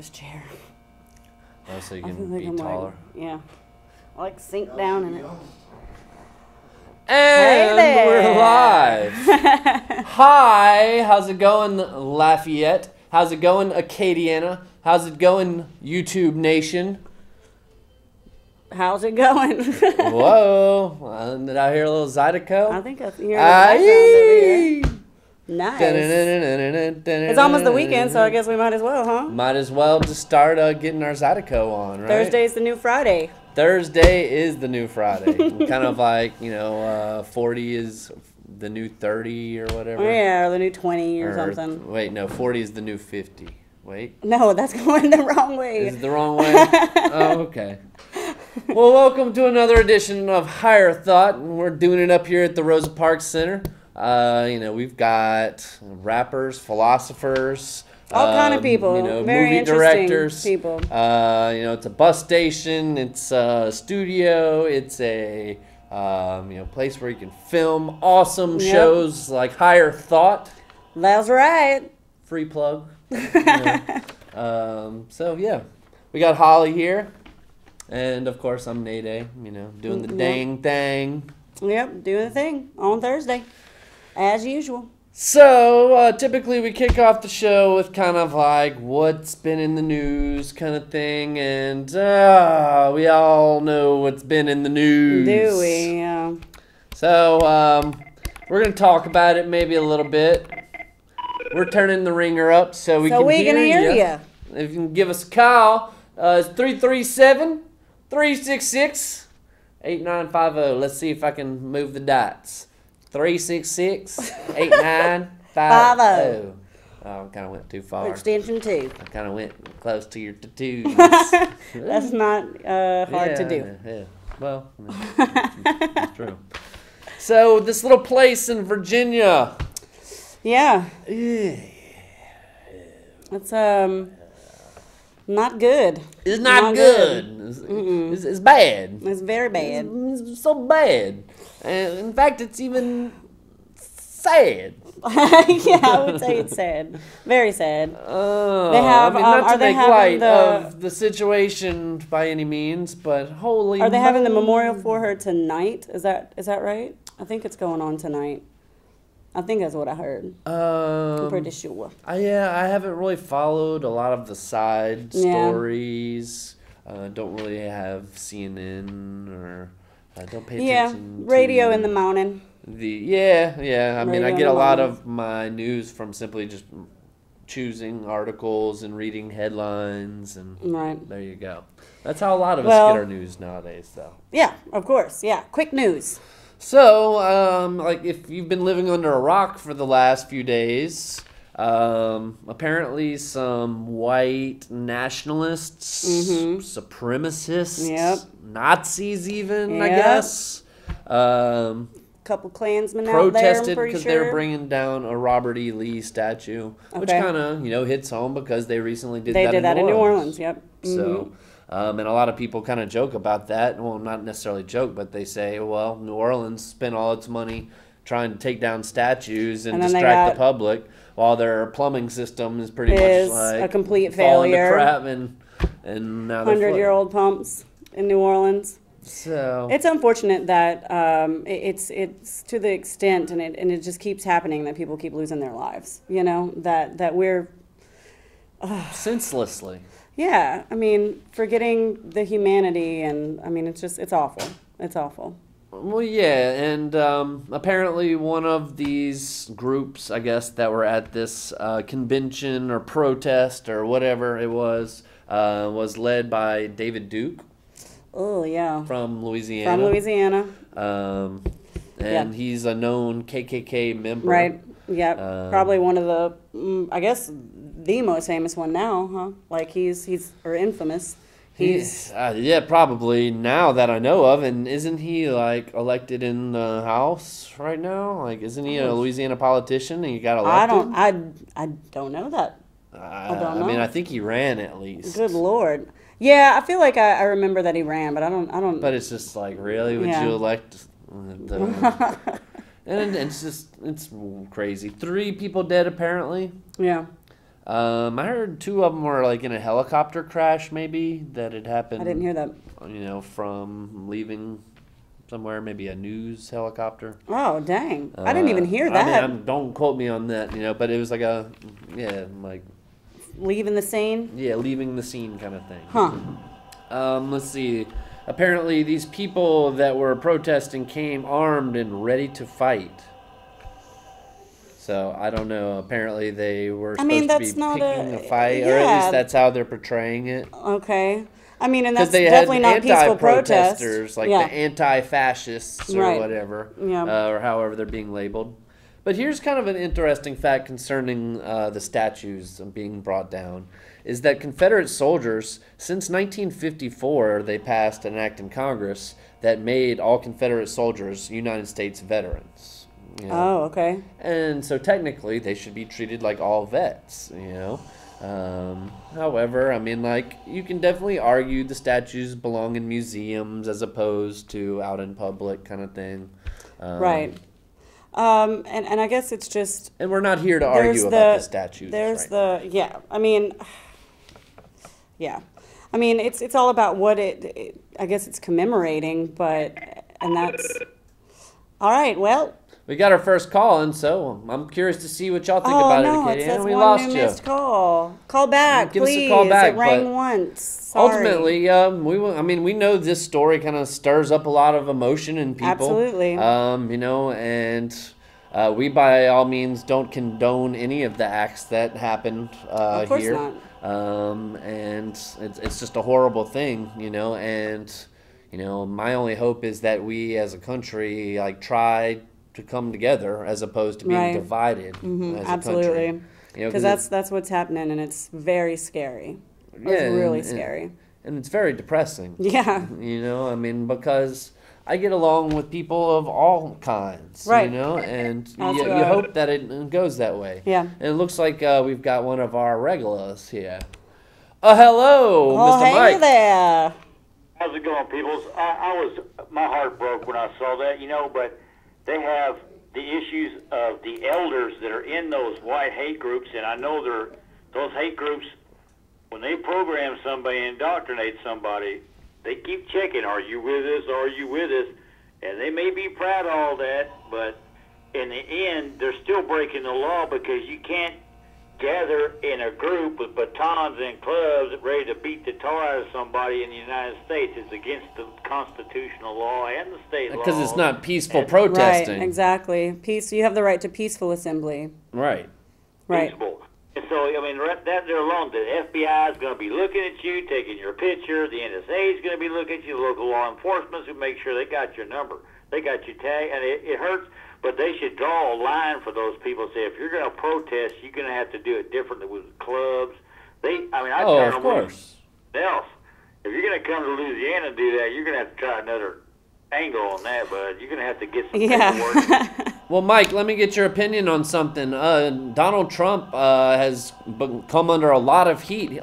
this chair. Oh, so you I feel can like be I'm taller. like, yeah. I like sink down in it. And Hey we're there. live. Hi, how's it going, Lafayette? How's it going, Acadiana? How's it going, YouTube Nation? How's it going? Whoa, did I hear a little Zydeco? I think I hear the background over here. Nice. It's almost the weekend, so I guess we might as well, huh? Might as well just start getting our Zydeco on, right? Thursday's the new Friday. Thursday is the new Friday. Kind of like, 40 is the new 30 or whatever. Oh, yeah, or the new 20 or something. Wait, no, 40 is the new 50. Wait. No, that's going the wrong way. Is it the wrong way? Oh, okay. Well, welcome to another edition of Higher Thought. We're doing it up here at the Rosa Parks Center. We've got rappers, philosophers, all kind of people, very movie directors, people. It's a bus station, it's a studio, it's a place where you can film awesome shows like Higher Thought. That's right. Free plug. So yeah, we got Holly here, and of course I'm Nade. Doing the dang thing. Yep, doing the thing on Thursday, as usual. So, typically we kick off the show with kind of like what's been in the news kind of thing, and we all know what's been in the news. Do we? Yeah. So, we're going to talk about it maybe a little bit. We're turning the ringer up so we can hear you. If you can give us a call, it's 337-366-8950. Let's see if I can move the dots. 366-8950. Oh, I kind of went too far. Extension 2. I kind of went close to your tattoos. That's not hard to do. Yeah. Well, it's true. So, this little place in Virginia. Yeah. It's not good. It's not good. It's bad. It's very bad. It's so bad. And in fact, it's even sad. Yeah, I would say it's sad. Very sad. They have. Not are to they make having light of the situation by any means, but holy. Are they having the memorial for her tonight? Is that right? I think it's going on tonight. I think that's what I heard. I'm pretty sure. I haven't really followed a lot of the side stories. Don't really have CNN or don't pay attention. Yeah, radio in the morning. I mean, I get a lot of my news from simply just choosing articles and reading headlines, and there you go. That's how a lot of us get our news nowadays, though. Yeah, of course. Yeah, quick news. So, if you've been living under a rock for the last few days, apparently some white nationalists, supremacists, Nazis even, I guess, couple Klansmen out there, I'm protested pretty because sure. they're bringing down a Robert E. Lee statue, which kind of, hits home because they recently did that in New Orleans. Yep. So, and a lot of people kind of joke about that. Well, not necessarily joke, but they say, well, New Orleans spent all its money trying to take down statues and distract the public, while their plumbing system is pretty much like a complete falling failure. to crap, and now they're 100-year-old pumps in New Orleans. So it's unfortunate that it's to the extent, and it just keeps happening, that people keep losing their lives. That we're senselessly. Yeah, I mean, forgetting the humanity, and I mean, it's awful. It's awful. Well, yeah, and apparently one of these groups, I guess, that were at this convention or protest or whatever it was led by David Duke. Oh, yeah. From Louisiana. And he's a known KKK member. Right, yeah. Probably one of the, I guess, the most famous one now, huh? Like, he's infamous. He's probably now that I know of. And isn't he, elected in the House right now? Isn't he a Louisiana politician and he got elected? I don't know that. I don't know. I mean, I think he ran at least. Good Lord. Yeah, I feel like I remember that he ran, but I don't. But it's just really, would you elect? And it's crazy. 3 people dead apparently. Yeah. I heard 2 of them were like in a helicopter crash, maybe, that had happened. I didn't hear that. From leaving somewhere, maybe a news helicopter. Oh, dang. I didn't even hear that. I mean, don't quote me on that, but it was like like... Leaving the scene? Yeah, leaving the scene kind of thing. Huh. Let's see. Apparently, these people that were protesting came armed and ready to fight. So, I don't know. Apparently, they were supposed to be picking a fight, or at least that's how they're portraying it. Okay. I mean, and that's definitely not peaceful protest. Like the anti-fascists or whatever, or however they're being labeled. But here's kind of an interesting fact concerning the statues being brought down, is that Confederate soldiers, since 1954, they passed an act in Congress that made all Confederate soldiers United States veterans. Oh, okay. And so technically, they should be treated like all vets, However, I mean, like, you can definitely argue the statues belong in museums as opposed to out in public kind of thing. Right. And I guess it's just... And we're not here to argue about the statues. I mean, I mean, it's all about what I guess it's commemorating, and that's... All right, well... We got our first call, and so I'm curious to see what y'all think about it, Katie. It's we one lost new you. Missed call. Call back, Give please. us a call back. It rang once. Sorry. Ultimately, we know this story kind of stirs up a lot of emotion in people. Absolutely. And we by all means don't condone any of the acts that happened here. Of course not. And it's just a horrible thing, and my only hope is that we as a country try to come together as opposed to being divided as Absolutely. a country. Because that's what's happening, and it's very scary. It's really scary. And it's very depressing. Yeah. Because I get along with people of all kinds, right. And you hope that it goes that way. Yeah. And it looks like we've got one of our regulars here. Hello, Mr. Mike. Hey there. How's it going, peoples? My heart broke when I saw that, but they have the issues of the elders that are in those white hate groups, and I know those hate groups, when they program somebody and indoctrinate somebody, they keep checking, are you with us, are you with us? And they may be proud of all that, but in the end, they're still breaking the law because you can't gather in a group with batons and clubs ready to beat the tar out of somebody in the United States. It's against the constitutional law and the state law. Because it's not peaceful protesting. Right, exactly. You have the right to peaceful assembly. Right. Peaceful. And so, that there alone, the FBI is going to be looking at you, taking your picture. The NSA is going to be looking at you. The local law enforcement to make sure they got your number. They got your tag. And it hurts. But they should draw a line for those people. Say, if you're going to protest, you're going to have to do it differently with clubs. Of course. Else, if you're going to come to Louisiana and do that, you're going to have to try another angle on that, bud. You're going to have to get some paperwork. Well, Mike, let me get your opinion on something. Donald Trump has come under a lot of heat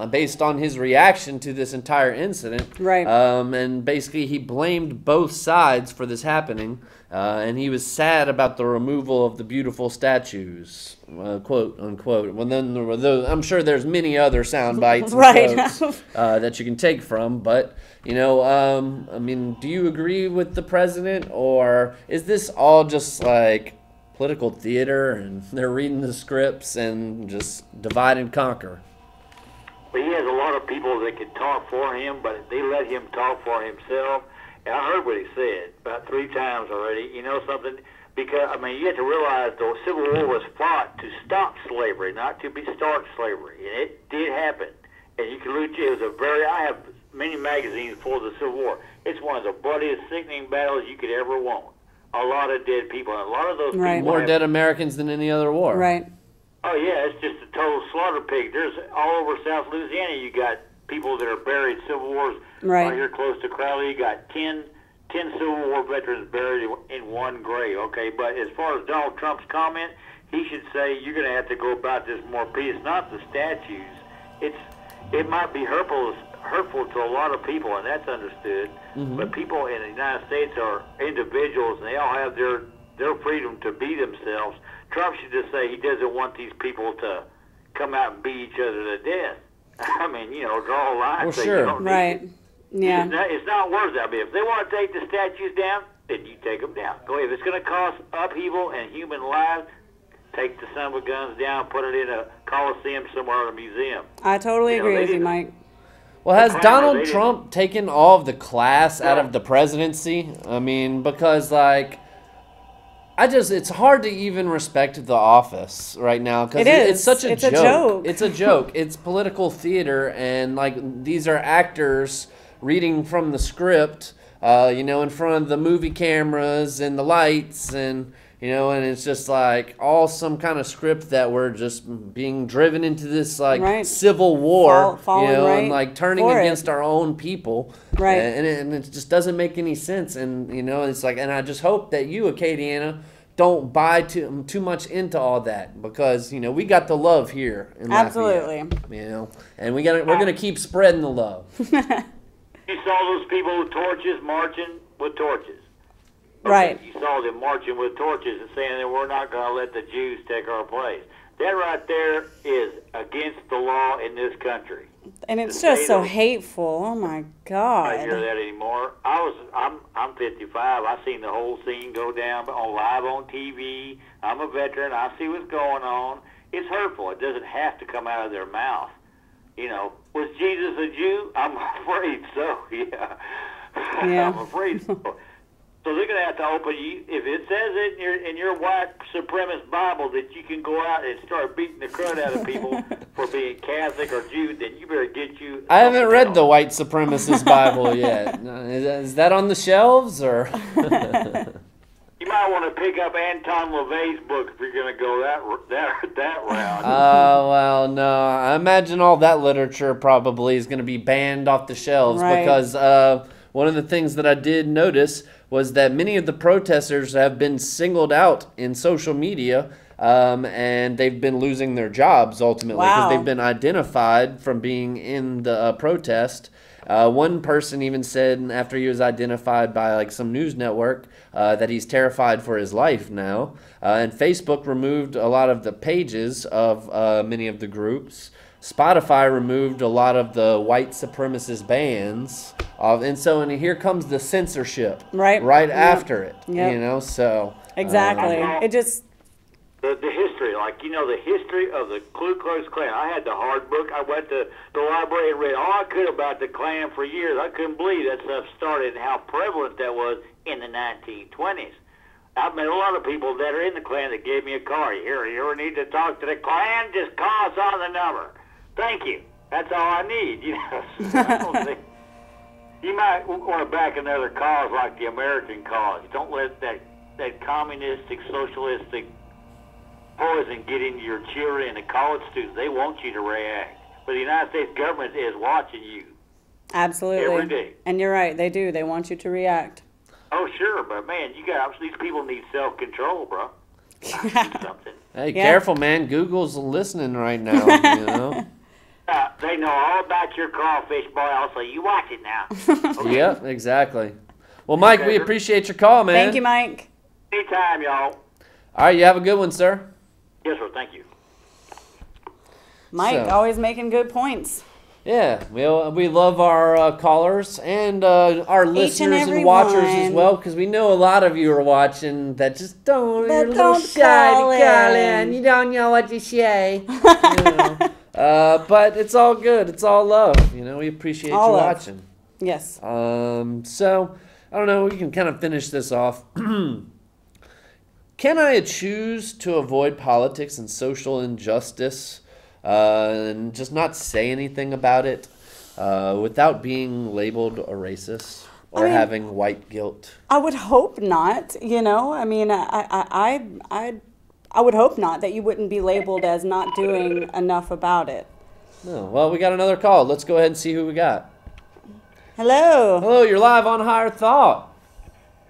based on his reaction to this entire incident. Right. And basically, he blamed both sides for this happening. And he was sad about the removal of the beautiful statues, quote unquote. Well, then I'm sure there's many other sound bites and quotes, that you can take from. But do you agree with the president, or is this all just like political theater and they're reading the scripts and just divide and conquer? But he has a lot of people that can talk for him, but they let him talk for himself. And I heard what he said about 3 times already. You know something? Because, you have to realize the Civil War was fought to stop slavery, not to start slavery. And it did happen. And you can look at it. I have many magazines for the Civil War. It's one of the bloodiest, sickening battles you could ever want. A lot of dead people. And a lot of those people... More dead Americans than any other war. Right. Oh, yeah. It's just a total slaughter pig. There's all over South Louisiana, you got people that are buried Civil Wars. Right here close to Crowley, you got 10 Civil War veterans buried in one grave. Okay, but as far as Donald Trump's comment, he should say you're going to have to go about this more peace, not the statues. It might be hurtful to a lot of people, and that's understood. Mm-hmm. But people in the United States are individuals, and they all have their freedom to be themselves. Trump should just say he doesn't want these people to come out and beat each other to death. I mean, draw a line. Well, sure. Right. Yeah. It's not worth that. I mean, if they want to take the statues down, then you take them down. Go ahead. If it's going to cost upheaval and human lives, take the son of a guns down, put it in a coliseum somewhere in a museum. I totally agree with you, Mike. Well, has Donald Trump taken all of the class out of the presidency? I mean, because, like, it's hard to even respect the office right now because it's such a joke. It's a joke. It's political theater, and, like, these are actors reading from the script, in front of the movie cameras and the lights, and and it's just like all some kind of script that we're just being driven into this civil war, and like turning against our own people, right? And it just doesn't make any sense, and it's like, and I just hope that you, Acadiana, don't buy too much into all that, because we got the love here in Lafayette, and we're gonna keep spreading the love. You saw those people with torches marching with torches. Okay, right. You saw them marching with torches and saying that we're not going to let the Jews take our place. That right there is against the law in this country. And it's just so hateful. Oh my God. I don't hear that anymore. I'm 55. I seen the whole scene go down live on TV. I'm a veteran. I see what's going on. It's hurtful. It doesn't have to come out of their mouth. Was Jesus a Jew? I'm afraid so. Yeah. I'm afraid so. So they're going to have to open you. If it says it in your white supremacist Bible that you can go out and start beating the crud out of people for being Catholic or Jew, then you better get you. I haven't read the white supremacist Bible yet. Is that on the shelves, or? You might want to pick up Anton LaVey's book if you're going to go that route. Well, no. I imagine all that literature probably is going to be banned off the shelves, because one of the things that I did notice was that many of the protesters have been singled out in social media, and they've been losing their jobs ultimately because they've been identified from being in the protest. One person even said after he was identified by some news network that he's terrified for his life now. And Facebook removed a lot of the pages of many of the groups. Spotify removed a lot of the white supremacist bands, and here comes the censorship right after it. So exactly. It just the history, the history of the Ku Klux Klan. I had the hard book. I went to the library and read all I could about the Klan for years. I couldn't believe that stuff started and how prevalent that was in the 1920s. I've met a lot of people that are in the Klan that gave me a call. You ever need to talk to the Klan? Just call us on the number. Thank you. That's all I need. You might want to back another cause like the American cause. Don't let that communistic, socialistic poison get into your children and the college students. They want you to react. But the United States government is watching you. Absolutely. Every day. And you're right. They do. They want you to react. Oh, sure. But, man, these people need self-control, bro. Something. Hey, careful, man. Google's listening right now, They know all about your crawfish boil, so you watch it now. Okay. Yep, exactly. Well, Mike, we appreciate your call, man. Thank you, Mike. Anytime, y'all. All right, you have a good one, sir. Yes, sir. Thank you. Mike, always making good points. Yeah, we love our callers and our listeners and watchers as well, because we know a lot of you are watching that just you're a little shy to call in. You don't know what to say. But it's all good. It's all love. We appreciate you watching. Yes. So, I don't know. We can kind of finish this off. Can I choose to avoid politics and social injustice and just not say anything about it without being labeled a racist or having white guilt? I would hope not. I mean, I would hope not, that you wouldn't be labeled as not doing enough about it. No. Well, we got another call. Let's go ahead and see who we got. Hello. Hello, you're live on Higher Thought.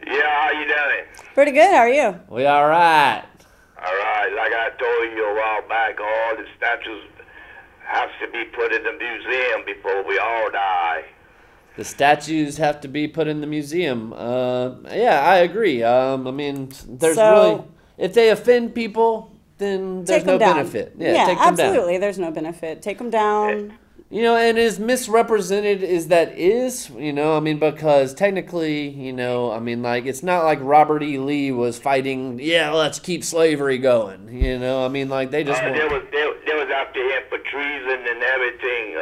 Yeah, how you doing? Pretty good. How are you? We all right. All right. Like I told you a while back, all the statues have to be put in the museum before we all die. The statues have to be put in the museum. Yeah, I agree. I mean, there's really... If they offend people, then there's no benefit. Yeah, take them absolutely. Down. There's no benefit. Take them down. You know, and as misrepresented as that is, you know, I mean, because technically, you know, I mean, like, it's not like Robert E. Lee was fighting, let's keep slavery going, you know, I mean, like, they just... They was after him for treason and everything.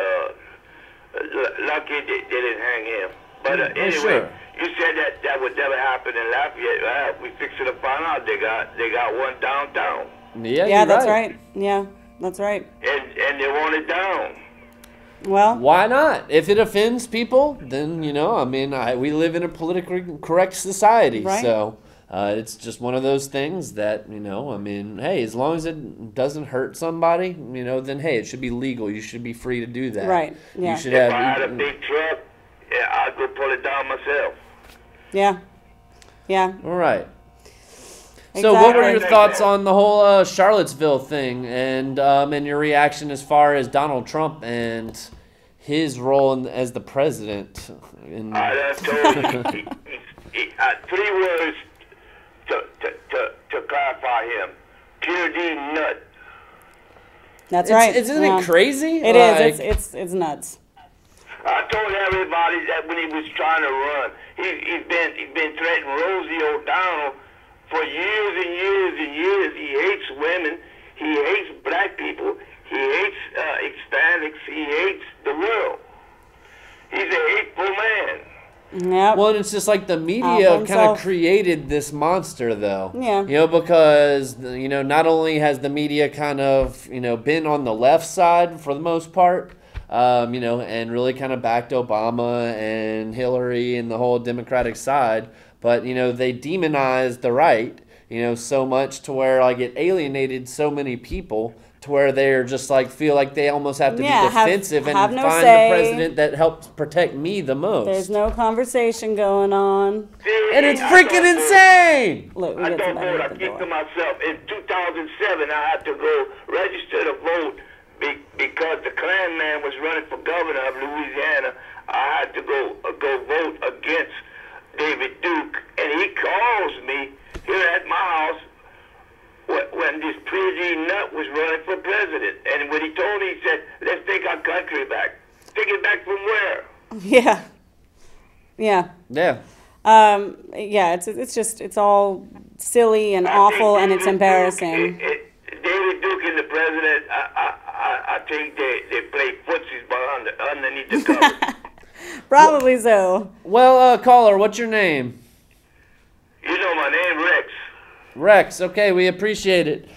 Lucky they didn't hang him. But anyway, sure. You said that would never happen in Lafayette. We fixed it to find out they got one downtown. Yeah, that's right. Yeah, that's right. And they want it down. Well, why not? If it offends people, then, you know, I mean, we live in a politically correct society. Right. So it's just one of those things that, you know, I mean, hey, as long as it doesn't hurt somebody, you know, then, hey, it should be legal. You should be free to do that. Right, yeah. You should If I had a big truck, I'd go pull it down myself. Yeah. Yeah. All right. Exactly. So what were your thoughts on the whole Charlottesville thing and your reaction as far as Donald Trump and his role as the president? I told you, 3 words to clarify him. Pure D nut. That's right. Isn't it crazy? It is. It's nuts. I told everybody that when he was trying to run, he's been threatening Rosie O'Donnell for years and years and years. He hates women. He hates black people. He hates Hispanics. He hates the world. He's a hateful man. Yep. Well, and it's just like the media kind of created this monster, though. Yeah. You know, because, you know, not only has the media kind of, you know, been on the left side for the most part, you know, and really kind of backed Obama and Hillary and the whole Democratic side, but, you know, they demonized the right, you know, so much to where, like, it alienated so many people to where they're just, like, feel like they almost have to be defensive and find the president that helps protect me the most. There's no conversation going on. And it's freaking insane! Look, I don't vote. I keep to myself. In 2007, I had to go register to vote because the Klan man was running for governor of Louisiana. I had to go vote against David Duke, and he calls me here at my house when this pretty nut was running for president. And when he told me, he said, let's take our country back. Take it back from where? Yeah. Yeah. Yeah. Yeah, it's all silly and awful, and it's embarrassing. David Duke and the president, I think they play footsies underneath the cover. Probably so. Well, caller, what's your name? You know my name, Rex. Rex, okay, we appreciate it.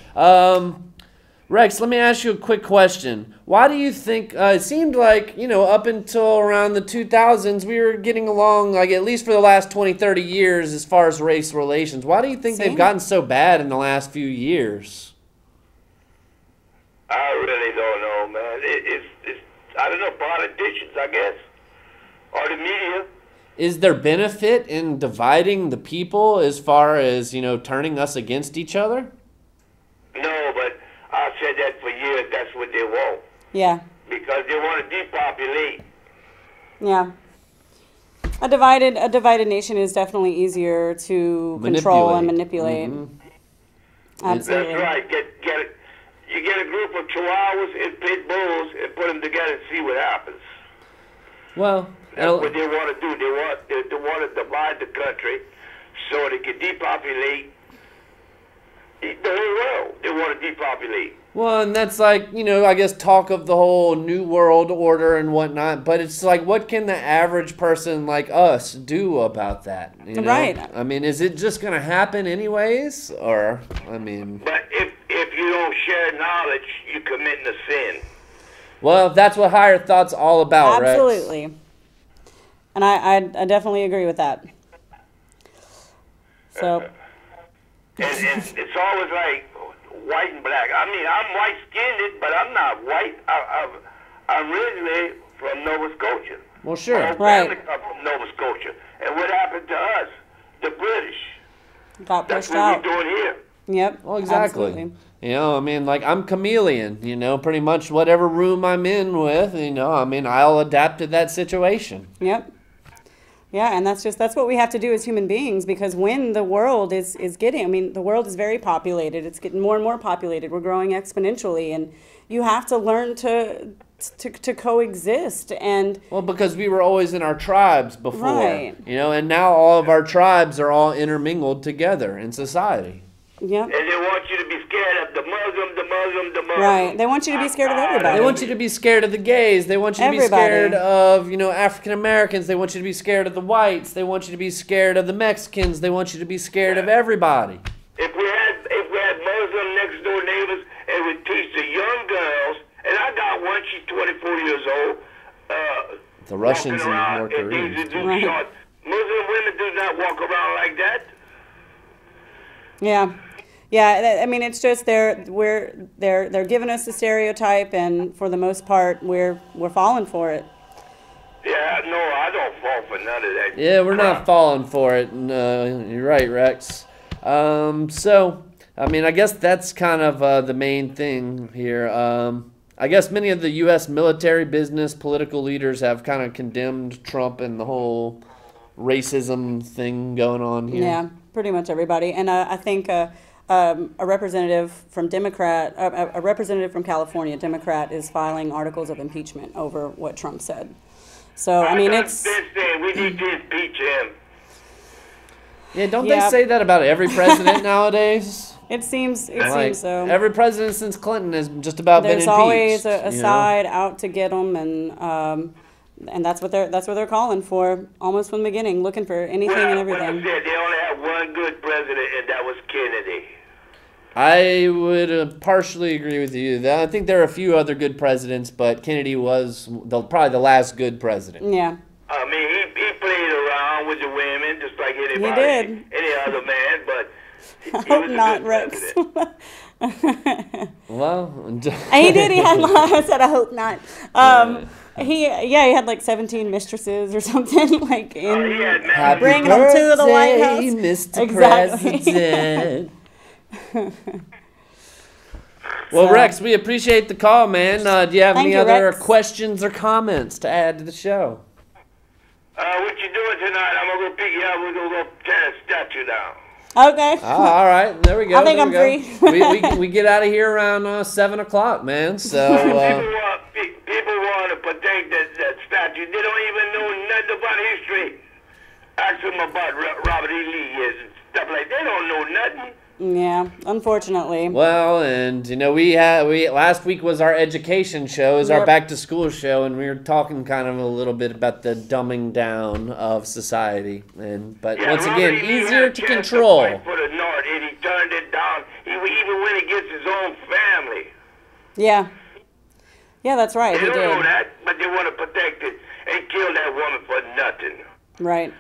Rex, let me ask you a quick question. Why do you think, it seemed like, you know, up until around the 2000s, we were getting along, like, at least for the last 20, 30 years as far as race relations. Why do you think they've gotten so bad in the last few years? I really don't know, man. It's I don't know, politicians, I guess, or the media. Is there benefit in dividing the people as far as, you know, turning us against each other? No, but I've said that for years. That's what they want. Yeah. Because they want to depopulate. Yeah. A divided nation is definitely easier to control and manipulate. Mm-hmm. Absolutely. That's right. You get a group of chihuahuas and pit bulls and put them together and see what happens. Well, that's what they want to do. They want to divide the country so they can depopulate the whole world. They want to depopulate. Well, and that's like, you know, I guess talk of the whole New World Order and whatnot, but it's like, what can the average person like us do about that? You know? Right. I mean, is it just going to happen anyways? Or, I mean... But if you don't share knowledge, you're committing a sin. Well, that's what Higher Thought's all about, Rex. Absolutely. And I definitely agree with that. So... And it's always like white and black. I mean, I'm white-skinned, but I'm not white. I'm originally from Nova Scotia. Well, sure. My family comes from Nova Scotia. And what happened to us? The British. Got pushed That's out. what we're doing here. Yep. Well, exactly. Absolutely. You know, I mean, like, I'm chameleon, you know, pretty much whatever room I'm in with, you know, I mean, I'll adapt to that situation. Yep. Yeah, and that's what we have to do as human beings, because when the world is getting, I mean, the world is very populated. It's getting more and more populated. We're growing exponentially, and you have to learn to coexist. And well, because we were always in our tribes before, right. you know, and now all of our tribes are all intermingled together in society. Yeah. And they want you to be scared of the Muslim. Right. They want you to be scared of everybody. They want you to be scared of the gays. They want you to be scared of, you know, African Americans. They want you to be scared of the whites. They want you to be scared of the Mexicans. They want you to be scared of everybody. If we had Muslim next door neighbors and we teach the young girls, and I got one, she's 24 years old. The Russians and North Koreans. Right. Muslim women do not walk around like that. Yeah. Yeah, I mean, it's just they're giving us the stereotype, and for the most part, we're falling for it. Yeah, no, I don't fall for none of that. Yeah, we're not falling for it. No, you're right, Rex. So, I mean, I guess that's kind of the main thing here. I guess many of the U.S. military, business, political leaders have kind of condemned Trump and the whole racism thing going on here. Yeah, pretty much everybody, and I think. A representative from California, Democrat, is filing articles of impeachment over what Trump said. So, I mean, it's... We need to impeach him. Yeah, don't they say that about every president nowadays? It seems so. Every president since Clinton has just about been impeached. There's always a side out to get them, and that's what they're calling for, almost from the beginning, looking for anything and everything. Well, they only have one good president, and that was Kennedy. I would partially agree with you. I think there are a few other good presidents, but Kennedy was probably the last good president. Yeah. I mean, he played around with the women just like anybody, he did. Any other man, but I hope not, Rex. Well, he did. He had. I said, I hope not. He had like 17 mistresses or something, like bringing them to the White House. Mr. Exactly. President. Well, Rex, we appreciate the call, man. Do you have any other questions or comments to add to the show? What you doing tonight? I'm gonna go pick you up. We're gonna go tear a statue down. Okay. All right. There we go. I think I'm free. we get out of here around 7 o'clock, man. So people want to protect that statue. They don't even know nothing about history. Ask them about Robert E. Lee and stuff like that. They don't know nothing. Yeah, unfortunately. Well, and you know, we last week was our education show, our back to school show, and we were talking kind of a little bit about the dumbing down of society, but once again, easier to control. For the North, and he turned it down. Even when he gets his own family. Yeah. Yeah, that's right. They don't know that, but they want to protect it and kill that woman for nothing. Right.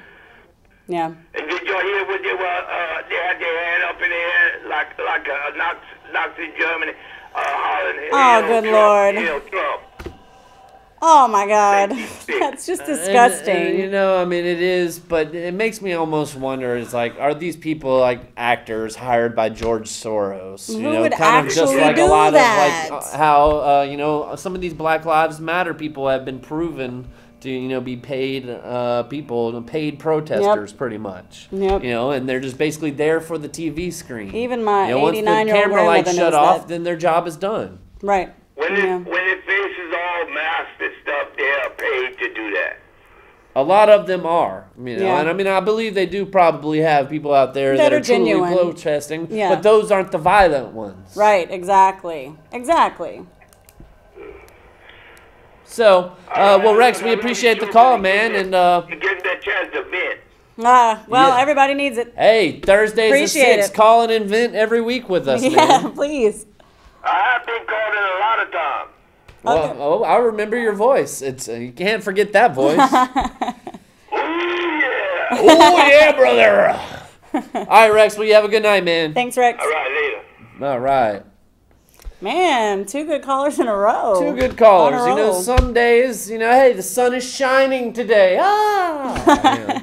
Yeah. And did y'all hear what they were? They had their hand up in the air like a Nazi Germany, hollering. Oh, good Lord. Trump. Oh my God, that's just disgusting. You know, I mean, it is, but it makes me almost wonder. It's like, are these people like actors hired by George Soros? Who would actually do that? Of like how you know, some of these Black Lives Matter people have been proven to be paid paid protesters, pretty much. Yep. You know, and they're just basically there for the TV screen. Even my 89-year-old once the camera lights shut off, then their job is done. Right. When it faces all masked and stuff, they are paid to do that. A lot of them are, and I mean, I believe they do probably have people out there that are genuine. Truly protesting, but those aren't the violent ones. Right, exactly. So, well, Rex, we appreciate the call, man, and you get that chance to vent. Everybody needs it. Hey, Thursdays at 6, call and vent every week with us, man. Yeah, please. I have been called in a lot of times. Well, I remember your voice. It's you can't forget that voice. Oh yeah, brother. All right, Rex. Well, you have a good night, man. Thanks, Rex. All right, later. All right. Man, 2 good callers in a row. 2 good callers. On a You know, roll. some days, you know, hey, the sun is shining today.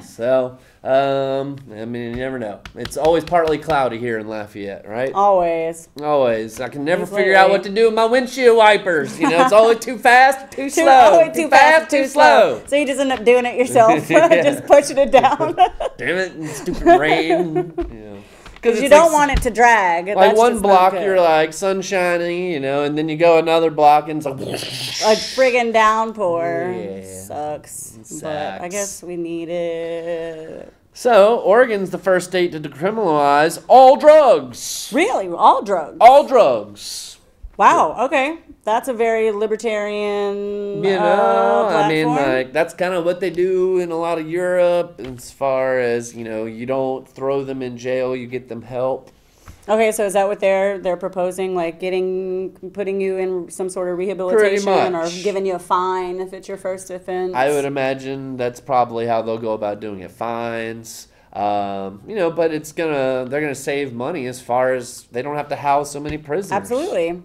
So, I mean, you never know. It's always partly cloudy here in Lafayette, right? Always. Always. I can never Things figure out what to do with my windshield wipers. You know, it's always too fast, too slow. Always too fast, too slow. So you just end up doing it yourself, just pushing it down. Damn it, stupid rain. Because you don't want it to drag. Like That's one just block, not good. you're like sunshiny, you know, and then you go another block and it's like a friggin' downpour. Yeah. Sucks. It But I sucks. guess we need it. So, Oregon's the first state to decriminalize all drugs. Really? All drugs? All drugs. Wow, okay. That's a very libertarian You know, I mean, platform. like, that's kind of what they do in a lot of Europe as far as, you know, you don't throw them in jail, you get them help. Okay, so is that what they're proposing? Like putting you in some sort of rehabilitation or much. giving you a fine if it's your first offense? I would imagine that's probably how they'll go about doing it. Fines. You know, but they're gonna save money as far as they don't have to house so many prisoners. Absolutely.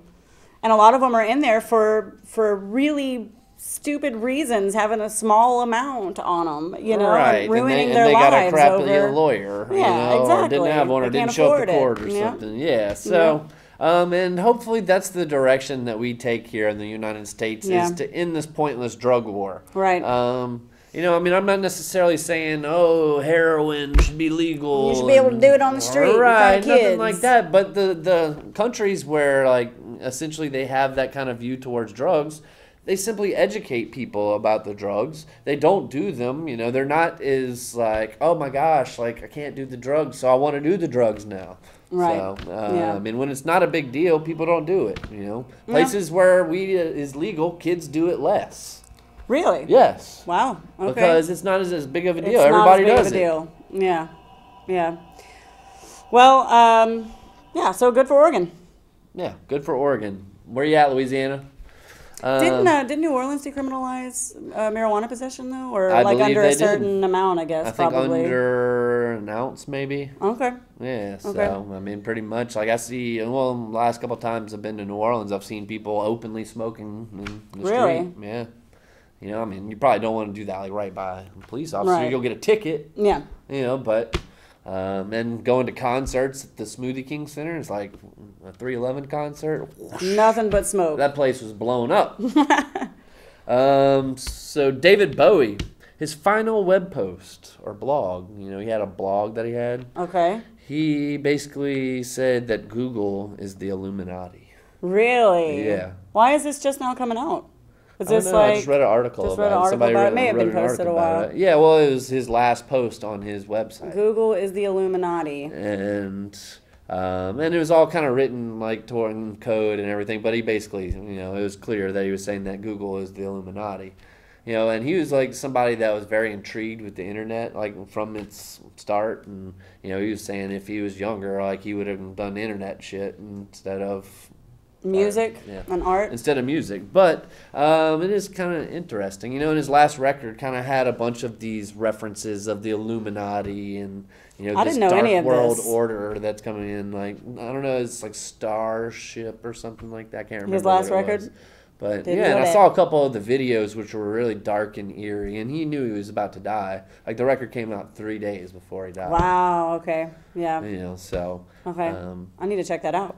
And a lot of them are in there for really stupid reasons, having a small amount on them, you know, right. and ruining and their they got a lives crappy over. lawyer, Yeah, you know, exactly. or didn't have one, or They didn't can't show up to afford court it. or Yeah. something. Yeah. So, and hopefully that's the direction that we take here in the United States is to end this pointless drug war. Right. You know, I mean, I'm not necessarily saying, oh, heroin should be legal. You should be able to do it on the street in front Right, of kids. nothing like that. But the countries where, like, essentially they have that kind of view towards drugs, they simply educate people about the drugs. They don't do them. You know, they're not as like, oh my gosh, like I can't do the drugs, so I want to do the drugs now. Right. So, Yeah. I mean, when it's not a big deal, people don't do it. You know, places where weed is legal, kids do it less. Really? Yes. Wow. Okay. Because it's not as big of a deal. It's Everybody not as does big it. of a deal. Yeah. Yeah. Well, yeah, so good for Oregon. Yeah, good for Oregon. Where you at, Louisiana? Didn't New Orleans decriminalize marijuana possession though, or I like believe under they a certain did. amount? I guess I think probably under an ounce, maybe. Okay. Yeah, so Okay. I mean, pretty much. Like I see, well, the last couple of times I've been to New Orleans, I've seen people openly smoking in the Really? street. Yeah. You know, I mean, you probably don't want to do that like right by a police officer. Right. You'll get a ticket. Yeah. You know, but and going to concerts at the Smoothie King Center is like a 311 concert. Nothing but smoke. That place was blown up. So David Bowie, his final web post or blog, you know, he had a blog that he had. Okay. He basically said that Google is the Illuminati. Really? Yeah. Why is this just now coming out? Is I don't this know, I like just read an article just about read an it. article Somebody about it? wrote, May have wrote been an posted a article about while. it. Yeah, well, it was his last post on his website. Google is the Illuminati? And it was all kind of written like torn code and everything, but he basically, you know, it was clear that he was saying that Google is the Illuminati. You know, and he was like somebody that was very intrigued with the internet, like from its start. And, you know, he was saying if he was younger, like he would have done internet shit instead of Music art. Yeah. and art? Instead of music. But it is kind of interesting. You know, and his last record kind of had a bunch of these references of the Illuminati and, you know, I this didn't know dark any of world this. order that's coming in. Like, I don't know, it's like Starship or something like that. I can't remember. His last what it record? was. But Didn't yeah, and know I that. saw a couple of the videos which were really dark and eerie, and he knew he was about to die. Like the record came out 3 days before he died. Wow. Okay. Yeah. You know, so. Okay. I need to check that out.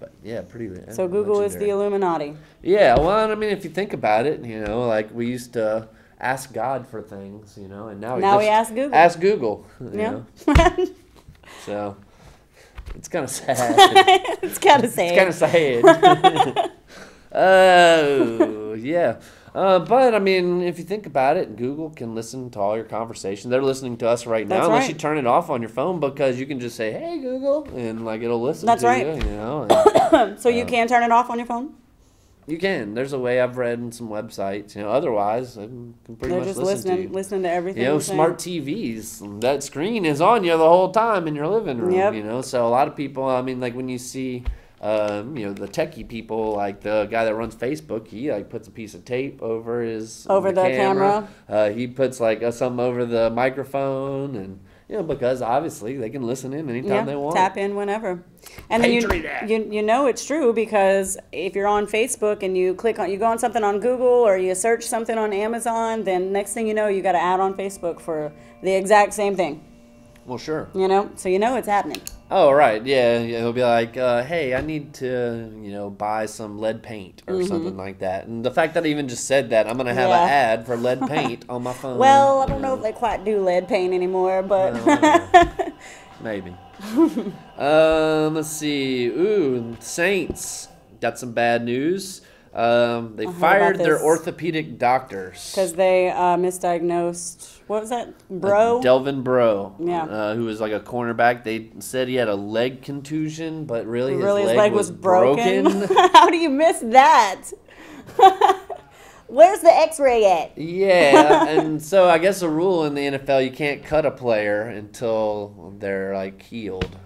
But yeah, pretty. So Google is the legendary. Illuminati. Yeah, well, I mean, if you think about it, you know, like we used to ask God for things, you know, and now Now we just ask Google. Ask Google. You Yeah. know? So it's kind of sad. It's kind of sad. It's kind of sad. Oh, yeah. But, I mean, if you think about it, Google can listen to all your conversations. They're listening to us right now, That's unless right. you turn it off on your phone, because you can just say, hey, Google, and, like, it'll listen That's to right. you, you know. And So you can turn it off on your phone? you can. There's a way. I've read in some websites. You know, otherwise, I can pretty They're much just listen to you. listening to everything. You know, you're saying. smart TVs, that screen is on you the whole time in your living room, Yep. you know. So a lot of people, I mean, like when you see, you know, the techie people, like the guy that runs Facebook, he like puts a piece of tape over his Over the camera. He puts like something over the microphone, and because obviously they can listen in anytime they want. Tap in whenever. And then you know it's true, because if you're on Facebook and you go on something on Google or you search something on Amazon, then next thing you know, you got an ad on Facebook for the exact same thing. Well, sure. So it's happening. Oh, right. Yeah. He'll be like, hey, I need to, buy some lead paint or something like that. And the fact that I even just said that, I'm going to have an ad for lead paint on my phone. Well, I don't know if they quite do lead paint anymore, but... Maybe. Let's see. Ooh, Saints got some bad news. They fired their orthopedic doctors. Because they misdiagnosed, what was that, Bro? Delvin Bro. Yeah. Who was like a cornerback. They said he had a leg contusion, but really his leg was broken. How do you miss that? Where's the x-ray at? Yeah, and so I guess a rule in the NFL, you can't cut a player until they're, like, healed.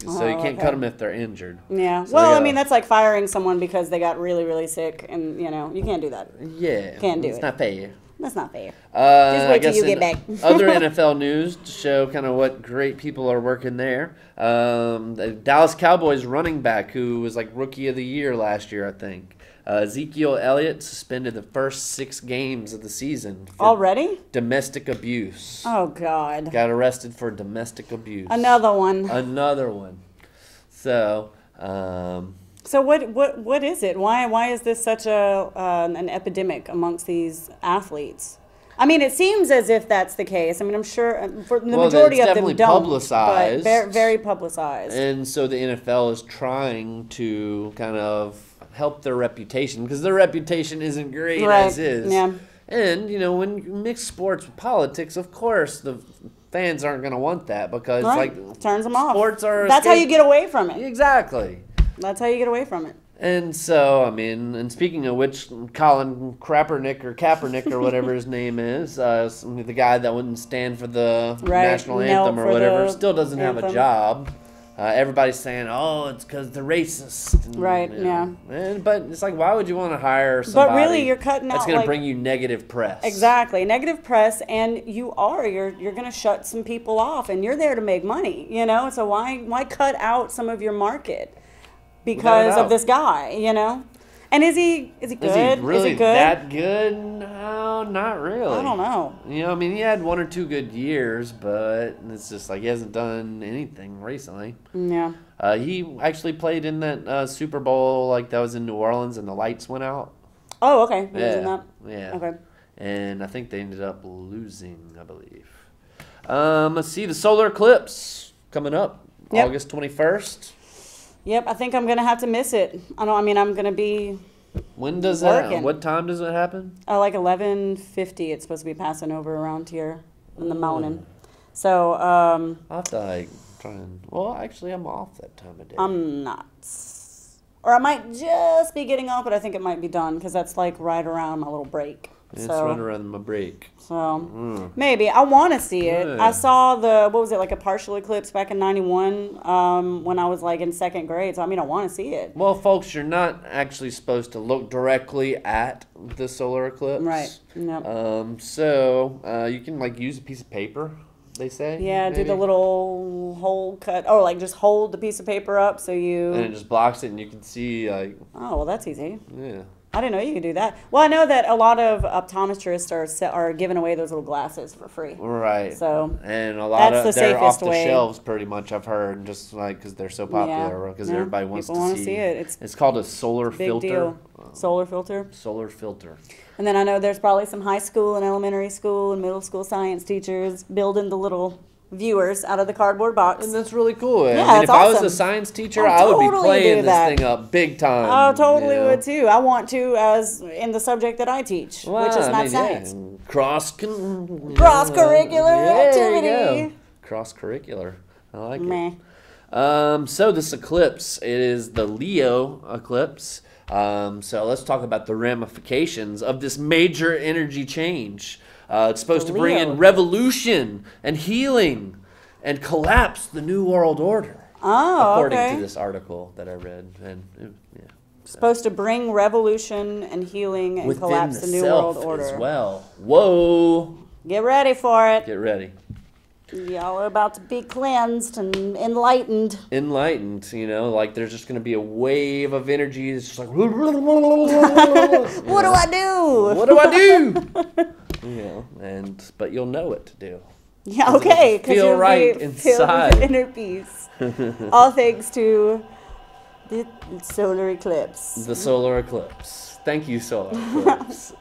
So you can't cut them if they're injured. Yeah. So well, I mean, that's like firing someone because they got really, really sick, and, you can't do that. Yeah. Can't do it. It's not fair. That's not fair. Just wait till you get back. Other NFL news to show kind of what great people are working there. The Dallas Cowboys running back who was like Rookie of the Year last year, I think. Ezekiel Elliott suspended the first 6 games of the season. Already? Domestic abuse. Oh, God. Got arrested for domestic abuse. Another one. So, So what is it? Why is this such an epidemic amongst these athletes? I mean, it seems as if that's the case. I mean, I'm sure for the majority of them don't. Publicized, but very publicized. And so the NFL is trying to kind of help their reputation, because their reputation isn't great as is. Yeah. And, when you mix sports with politics, of course, the fans aren't going to want that, because turns them off. Sports are That's how you get away from it. Exactly. That's how you get away from it. And so, I mean, and speaking of which, Colin Kaepernick or whatever his name is, the guy that wouldn't stand for the national anthem or whatever, still doesn't have a job. Everybody's saying, oh, it's because they're racist. And, right, yeah. But it's like, why would you want to hire somebody but really, you're cutting out, that's going to bring you negative press? Exactly. Negative press, and you're going to shut some people off, and you're there to make money, So why cut out some of your market because of this guy, And is he good? Is he really that good? No, not really. I don't know. I mean, he had 1 or 2 good years, but it's just like he hasn't done anything recently. Yeah. He actually played in that Super Bowl that was in New Orleans, and the lights went out. Oh, okay. He was in that? Yeah. Okay. And I think they ended up losing, I believe. Let's see, the solar eclipse coming up, August 21st. Yep, I think I'm going to have to miss it. I'm going to be When does working. that, what time does it happen? Like 11:50, it's supposed to be passing over around here in the mountain. So, I'll have to try and, well, actually I'm off that time of day. I'm not. Or I might just be getting off, but I think it might be done because that's right around my little break. It's right around my break. So maybe I want to see it. Yeah. I saw a partial eclipse back in '91 when I was in 2nd grade. So I want to see it. Well, folks, you're not actually supposed to look directly at the solar eclipse. Right. Yep. So you can use a piece of paper. They say. Yeah, maybe. Do the little hole cut, or just hold the piece of paper up so you. And it just blocks it, and you can see Oh well, that's easy. Yeah. I didn't know you could do that. Well, I know that a lot of optometrists are giving away those little glasses for free. Right. So and a lot of they're off the way. Shelves pretty much. I've heard because they're so popular because everybody wants to see it. It's called a solar filter. Deal. Solar filter. Solar filter. And then I know there's probably some high school and elementary school and middle school science teachers building the little viewers out of the cardboard box. And that's really cool. Yeah, I mean, if awesome. I was a science teacher, I would be playing this thing up big time. I totally would too. I want to, as in the subject that I teach, which is not science. Yeah. Cross-curricular activity. Cross-curricular. I like Meh. it. So this eclipse, it is the Leo eclipse. So let's talk about the ramifications of this major energy change. It's supposed to bring in revolution and healing and collapse the New World Order. Oh, according to this article that I read. And supposed to bring revolution and healing and collapse the New World Order as well. Whoa. Get ready for it. Get ready. Y'all are about to be cleansed and enlightened. Enlightened, you know, like there's just going to be a wave of energy. It's just like, what do I do? What do I do? You know, but you'll know what to do. Yeah, okay. Because feel right inside. Filled with inner peace. All thanks to the solar eclipse. The solar eclipse. Thank you, solar eclipse.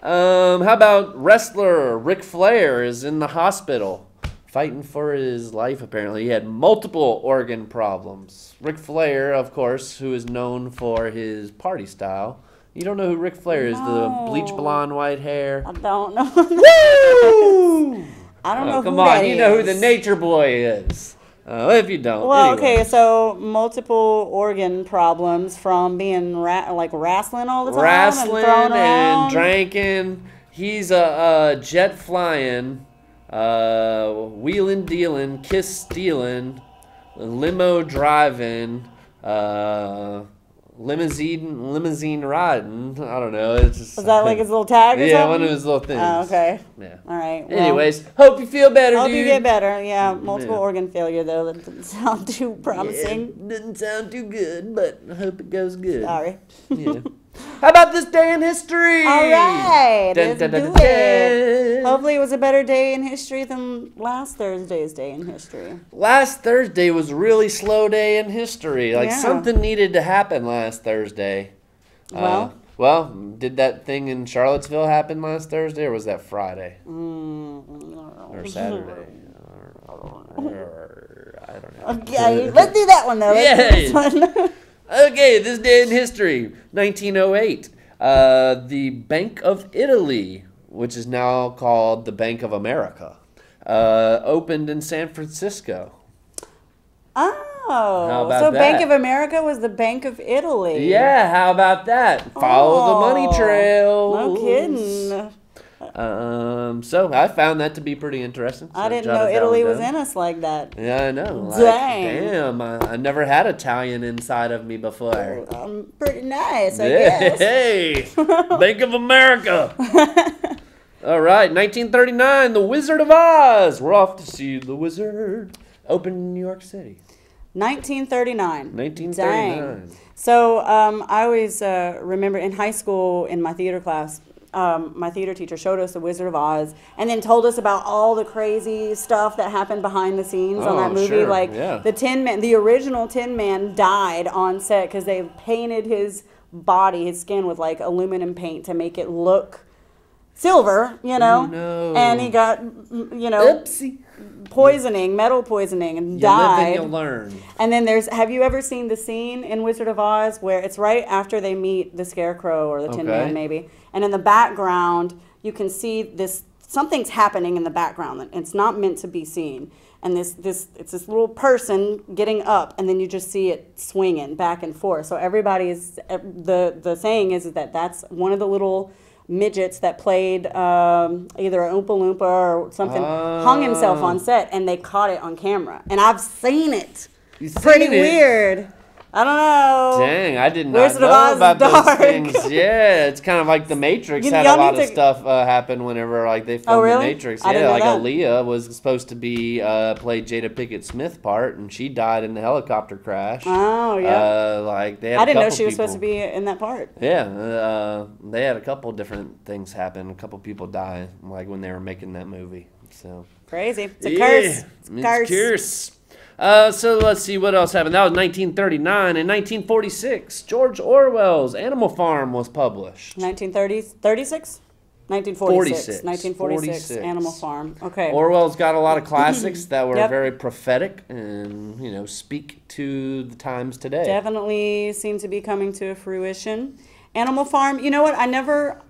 How about wrestler Ric Flair is in the hospital fighting for his life, apparently. He had multiple organ problems. Ric Flair, of course, who is known for his party style. You don't know who Ric Flair is? The bleach blonde, white hair. I don't know. Woo! I don't know come who on, that you know is. who the Nature Boy is. If you don't. Well, anyway. okay, so multiple organ problems from being wrestling all the time. Wrestling and and drinking. He's a jet flying, wheeling dealing, kiss stealing, limo driving, limousine riding. I don't know. It's just, was that like his little tag or yeah, something? one of his little things. Oh, okay. Yeah. All right. Well, Anyways, hope you feel better, hope dude. you get better. Yeah, multiple organ failure, though. That doesn't sound too promising. Yeah, doesn't sound too good, but I hope it goes good. Sorry. Yeah. How about this day in history? All right. Dun, Let's dun, dun, do dun, it. dun. Hopefully it was a better day in history than last Thursday's day in history. Last Thursday was a really slow day in history. Like, Yeah. something needed to happen last Thursday. Well? Did that thing in Charlottesville happen last Thursday, or was that Friday? Or Saturday? I don't know. Okay, let's do that one, though. Let's do this one. Okay, this day in history, 1908. The Bank of Italy, which is now called the Bank of America, opened in San Francisco. Oh, How about so that? Bank of America was the Bank of Italy. Yeah, how about that? Follow the money trail. No kidding. So I found that to be pretty interesting. So I didn't know jotted that Italy one was down. in us like that. Yeah, I know. Like, Dang. Damn, I never had Italian inside of me before. Pretty nice, I guess. Hey, Bank of America. All right, 1939, The Wizard of Oz. We're off to see The Wizard. Opened in New York City. 1939. 1939. Dang. So I always remember in high school in my theater class, my theater teacher showed us The Wizard of Oz and then told us about all the crazy stuff that happened behind the scenes on that movie. Sure. Like Yeah. the original Tin Man died on set because they painted his body, his skin with like aluminum paint to make it look silver, you know. Oh, no. And he got, Oopsie. metal poisoning, and You died. live and you learn. And then have you ever seen the scene in Wizard of Oz where it's right after they meet the Scarecrow or the Tin Okay. Man maybe, and in the background you can see something's happening in the background that it's not meant to be seen, and it's this little person getting up, and then you just see it swinging back and forth. So the saying is that that's one of the little midgets that played either a Oompa Loompa or something, hung himself on set, and they caught it on camera. And I've seen it. You've Pretty seen it? weird. I don't know. Dang, I did not Wizard of know Oz is about dark. those things. Yeah, it's kind of like The Matrix had a y'all lot need of to- stuff happen whenever like they filmed Oh, really? The Matrix. I didn't Yeah, know like that. Aaliyah was supposed to be play Jada Pinkett Smith part, and she died in the helicopter crash. Oh, yeah. Like they had I a didn't know couple she was supposed to people- be in that part. Yeah, they had a couple different things happen. A couple people die, like when they were making that movie. So Crazy. It's a yeah, curse. It's a curse. So let's see what else happened. That was 1939. In 1946, George Orwell's Animal Farm was published. 1936? 1946. 1946. 46. Animal Farm. Okay. Orwell's got a lot of classics that were Yep. very prophetic and, speak to the times today. Definitely seem to be coming to fruition. Animal Farm, you know what? I never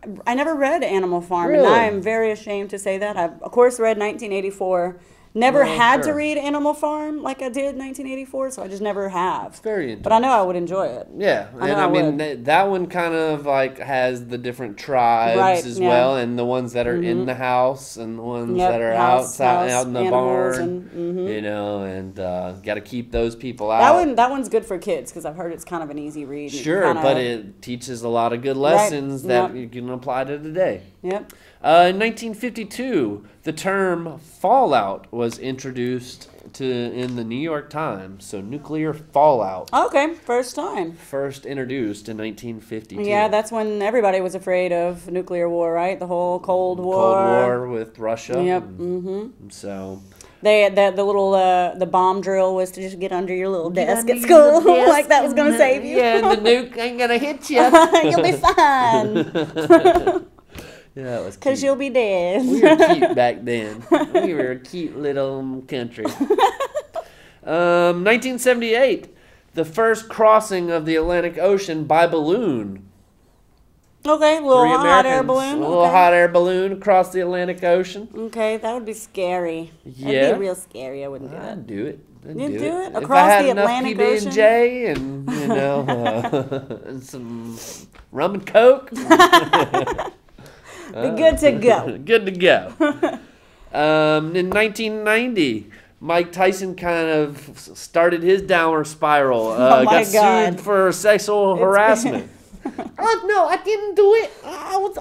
read Animal Farm, Really? and I am very ashamed to say that. I've, of course, read 1984. Never had to sure. read Animal Farm like I did 1984, so I just never have. Very interesting. But I know I would enjoy it. Yeah, I and know I I mean would. that one kind of like has the different tribes Right, as yeah. well, and the ones that are in the house and the ones Yep, that are house, out in the animals, barn, and and got to keep those people out. that one's good for kids because I've heard it's kind of an easy read. Sure, kinda, but it teaches a lot of good lessons that you can apply to today. Yep. In 1952, the term fallout was introduced in the New York Times. So nuclear fallout. Okay, first time. First introduced in 1952. Yeah, that's when everybody was afraid of nuclear war, right? The whole Cold War. Cold War with Russia. Yep. So they had the little the bomb drill was to just get under your little desk at school, like that was gonna save you. Yeah, and the nuke ain't gonna hit you. You'll be fine. Yeah, it was cute. Because you'll be dead. We were cute back then. We were a cute little country. 1978, the first crossing of the Atlantic Ocean by balloon. Okay, a little hot air balloon. A little hot air balloon across the Atlantic Ocean. Okay, that would be scary. Yeah. That'd be real scary. I wouldn't do that. I'd do it. You'd do it? If Across I had the enough Atlantic PB&J Ocean? and, you know, and some rum and Coke. Be good to go. Good to go. In 1990, Mike Tyson kind of started his downward spiral. Got sued for sexual harassment. Oh no, I didn't do it. I was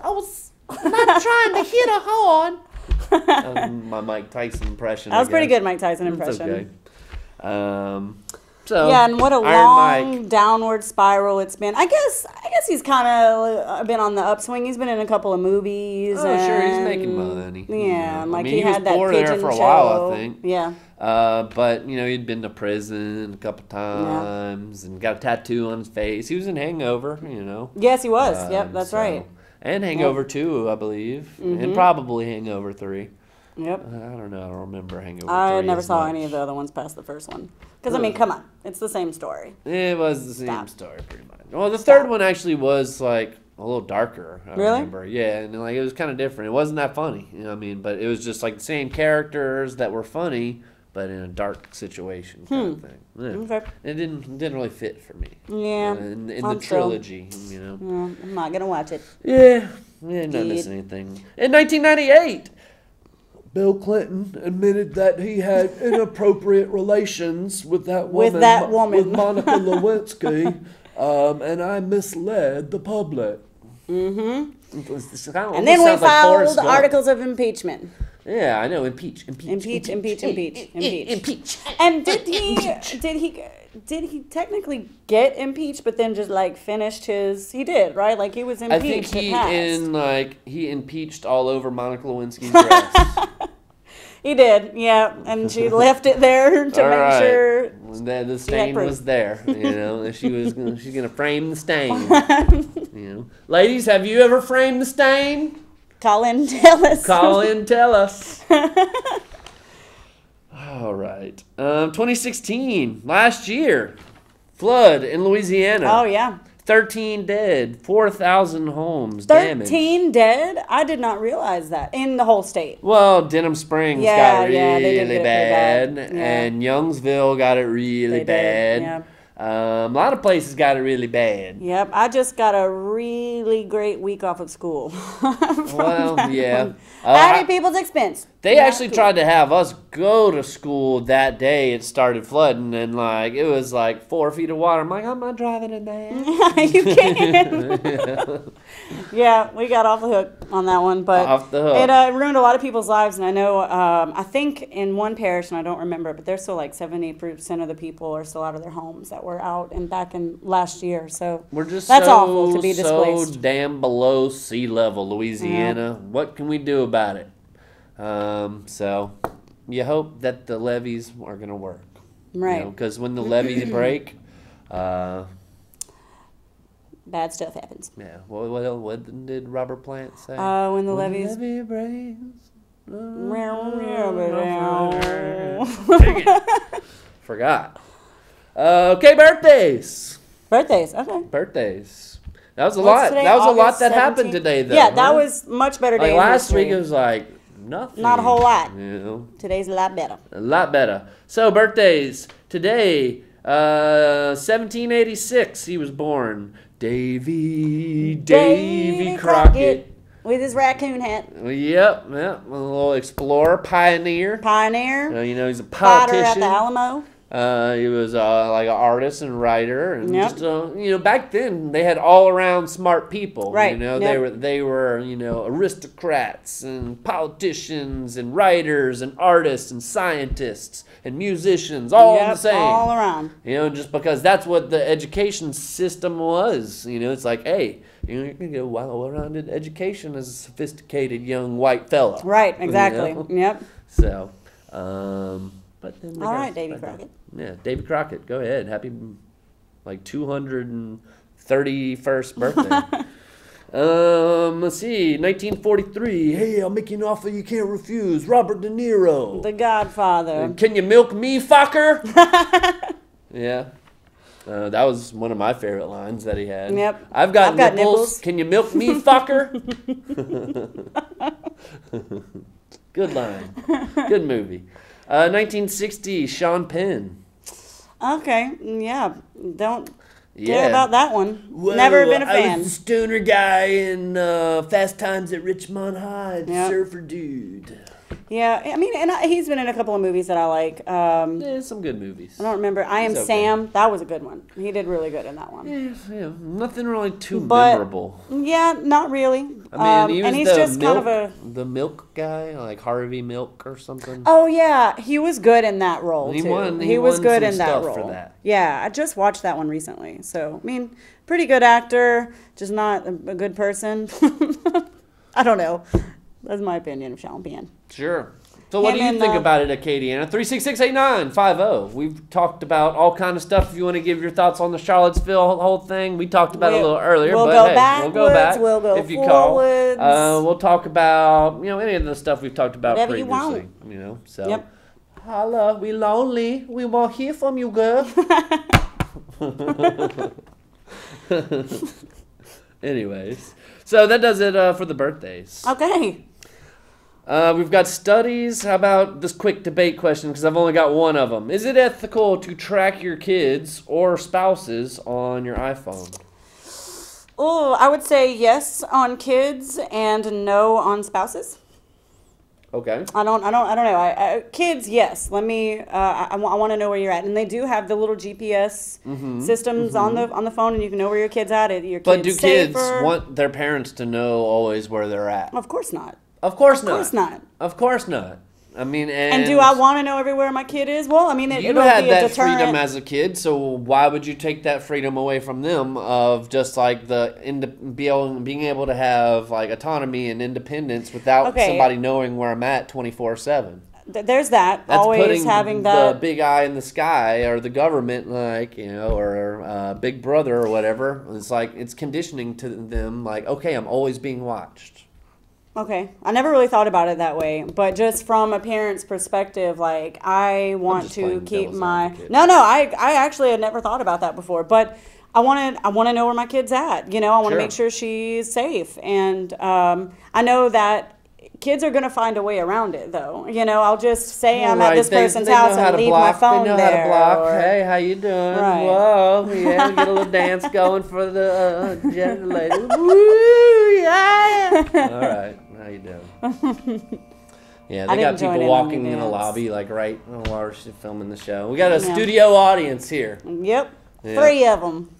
not trying to hit a horn. My Mike Tyson impression. That was pretty good, Mike Tyson impression. It's okay. So yeah, and what a Iron long Mike. downward spiral it's been. I guess he's kind of been on the upswing. He's been in a couple of movies. Oh, sure, he's making money. Yeah, and like he had was that poor pigeon there for a show. while, I think. Yeah. But you know, he'd been to prison a couple times and got a tattoo on his face. He was in Hangover, you know. Yes, he was. Yep, that's right. And Hangover 2, I believe, and probably Hangover 3. Yep. I don't know. I don't remember Hangover 3. I never saw much. any of the other ones past the first one. Because, I mean, come on. It's the same story. It was the same story, pretty much. Well, the third one actually was, like, a little darker, I remember. Yeah, and, like, it was kind of different. It wasn't that funny, you know what I mean? But it was just, like, the same characters that were funny, but in a dark situation kind of thing. Yeah. Okay. It didn't really fit for me. Yeah. In the trilogy, you know. Yeah, I'm not going to watch it. Yeah, not missing anything. In 1998, Bill Clinton admitted that he had inappropriate relations with that woman. With Monica Lewinsky, and I misled the public. Mm-hmm. And then we filed articles of impeachment. Yeah, I know. Impeach. And did he technically get impeached, but then just like finished his? He did, right? Like he was impeached. I think he impeached all over Monica Lewinsky's dress. He did, yeah, and she left it there to make sure the stain was there. You know, she's gonna frame the stain. You know, ladies, have you ever framed the stain? Call in, tell us. Call in, tell us. All right. 2016, last year, flood in Louisiana. Oh yeah. 13 dead, 4,000 homes damaged. 13 dead? I did not realize that in the whole state. Well, Denham Springs got it really bad. Yeah. And Youngsville got it really bad. Yeah. A lot of places got it really bad. Yep, I just got a really great week off of school. Well, yeah. At people's expense. They actually tried to have us go to school that day it started flooding, and like it was like 4 feet of water. I'm like, I'm not driving in that. You can. Yeah, we got off the hook on that one, but off the hook. It ruined a lot of people's lives. And I know, I think in one parish, and I don't remember, but there's still like 70% of the people are still out of their homes that were out and back in last year. So we're just that's awful to be displaced. So damn below sea level, Louisiana. Yeah. What can we do about it? So you hope that the levees are going to work. Right. Because when the levees break, bad stuff happens. Yeah. What did Robert Plant say? When the levees breaks. Forgot. Okay, birthdays. Okay. Birthdays. That was a lot. Today? That was August a lot that 17th? happened today, though. Yeah, that was much better day. Like last week, it was like nothing. Not a whole lot. You know? Today's a lot better. A lot better. So birthdays today. 1786, he was born. Davy Crockett. With his raccoon hat. Yep. A little explorer, pioneer. You know, he's a fighter politician. at the Alamo. He was like an artist and writer, and Yep. just back then they had all around smart people. Right. They were aristocrats and politicians and writers and artists and scientists and musicians, all Yep, the same. all around. Just because that's what the education system was. It's like, hey, you can go well-rounded education as a sophisticated young white fella. Right, exactly. Yep. So, but then All right, Davy Crockett. Yeah, Davy Crockett, go ahead. Happy, 231st birthday. Let's see, 1943. Hey, I'll make you an offer you can't refuse. Robert De Niro. The Godfather. Can you milk me, fucker? Yeah. That was one of my favorite lines that he had. Yep. I've got nipples. nipples. Can you milk me, fucker? Good line. Good movie. 1960, Sean Penn. Okay, yeah. Don't care about that one. Whoa, Never been a I fan. was the stoner guy in Fast Times at Richmond High, the Yep. surfer dude. Yeah, I mean, and he's been in a couple of movies that I like. Yeah, some good movies. I don't remember. I Am He's okay. Sam. That was a good one. He did really good in that one. Yeah, nothing really too But- memorable. Yeah, not really. I mean, he was and he's the just milk, kind of a. the milk guy, like Harvey Milk or something. Oh yeah, he was good in that role He too. won- He he was won good some in that stuff role. for that. Yeah, I just watched that one recently. So I mean, pretty good actor, just not a good person. I don't know. That's my opinion of Sean Penn. Sure. So what Him do you and, think about it, Acadiana? 3668950. We've talked about all kind of stuff. If you want to give your thoughts on the Charlottesville whole thing, we talked about it a little earlier. We'll but go hey, backwards, we'll go back we'll go if you forwards. call. We'll talk about any of the stuff we've talked about Whatever you previously. want. So Yep. holla, we lonely. We won't hear from you, girl. Anyways, so that does it for the birthdays. Okay. We've got studies. How about this quick debate question? Because I've only got one of them. Is it ethical to track your kids or spouses on your iPhone? Oh, I would say yes on kids and no on spouses. Okay. I don't know. Kids, yes. Let me. I want to know where you're at, and they do have the little GPS systems on the phone, and you can know where your kid's at. Your But kid's do kids safer. want their parents to know always where they're at? Of course not. Of course not. Of course not. Of course not. I mean, And do I want to know everywhere my kid is? Well, I mean, you it'll had be a that deterrent. freedom as a kid, so why would you take that freedom away from them of just like being able to have like autonomy and independence without Okay. somebody knowing where I'm at 24/7? There's that. That's Always putting having the that. big eye in the sky, or the government, or Big Brother or whatever. It's like it's conditioning to them, like, okay, I'm always being watched. Okay, I never really thought about it that way, but just from a parent's perspective, like I want just to playing keep devil's my advocate. no, I actually had never thought about that before, but I want to know where my kid's at. I want to Sure. make sure she's safe, and I know that kids are gonna find a way around it, though. I'll just say I'm at this person's house and leave my phone They know there. how to block. or- Hey, how you doing? Right. Whoa, yeah, get a little dance going for the generator. Woo, yeah. All right, how you doing? Yeah, I they got didn't join people in on walking the in a dance. lobby, like right while we're filming the show. We got a Yeah. studio audience here Yep, Yeah. 3 of them.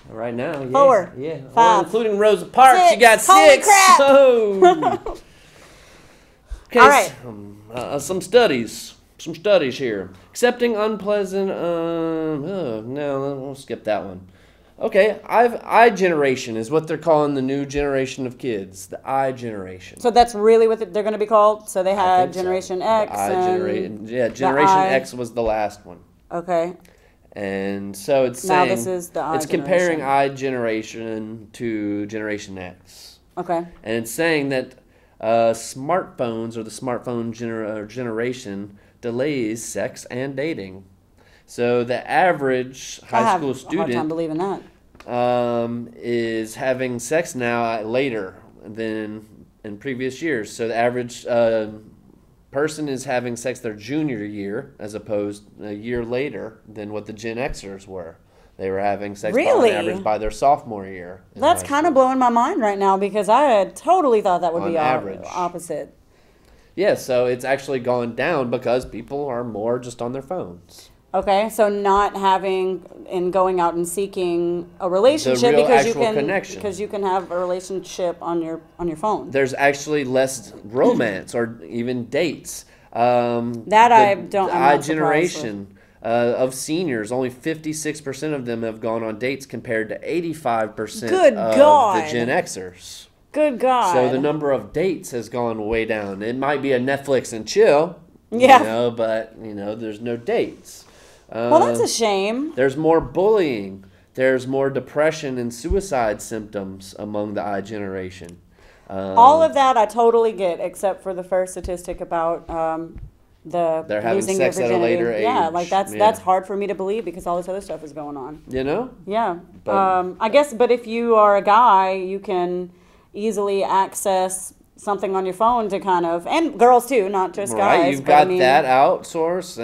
right now. Yeah, 4, yeah, 5, well, including Rosa Parks. 6. You got Holy 6. crap! Oh. Okay, All right. Some studies here. Accepting unpleasant. No, we'll skip that one. Okay, I generation is what they're calling the new generation of kids. The I generation. So that's really what they're going to be called. So they I had think so. Generation The X. I and Generation I. X was the last one. Okay. And so it's Now saying this is the I it's comparing generation. I generation to Generation X. Okay. And it's saying that smartphones or the smartphone generation delays sex and dating. So the average high school I have a hard time student believing that. is having sex now later than in previous years. So the average person is having sex their junior year as opposed a year later than what the Gen Xers were. They were having sex Really? on average by their sophomore year. in That's high kind of school. blowing my mind right now because I had totally thought that would On be average. opposite. Yeah, so it's actually gone down because people are more just on their phones. Okay, so not having and going out and seeking a relationship real because you can have a relationship on your phone. There's actually less romance or even dates. The generation of seniors, only 56% of them have gone on dates compared to 85% Good of God. the Gen Xers. Good God. So the number of dates has gone way down. It might be a Netflix and chill, yeah. but there's no dates. Well, that's a shame. There's more bullying. There's more depression and suicide symptoms among the I generation. All of that I totally get, except for the first statistic about they're having losing sex your at a virginity. later age. Yeah, like that's hard for me to believe because all this other stuff is going on. Yeah. But, I guess, but if you are a guy, you can easily access something on your phone to kind of, and girls too, not just guys. Right, you've got that outsourced,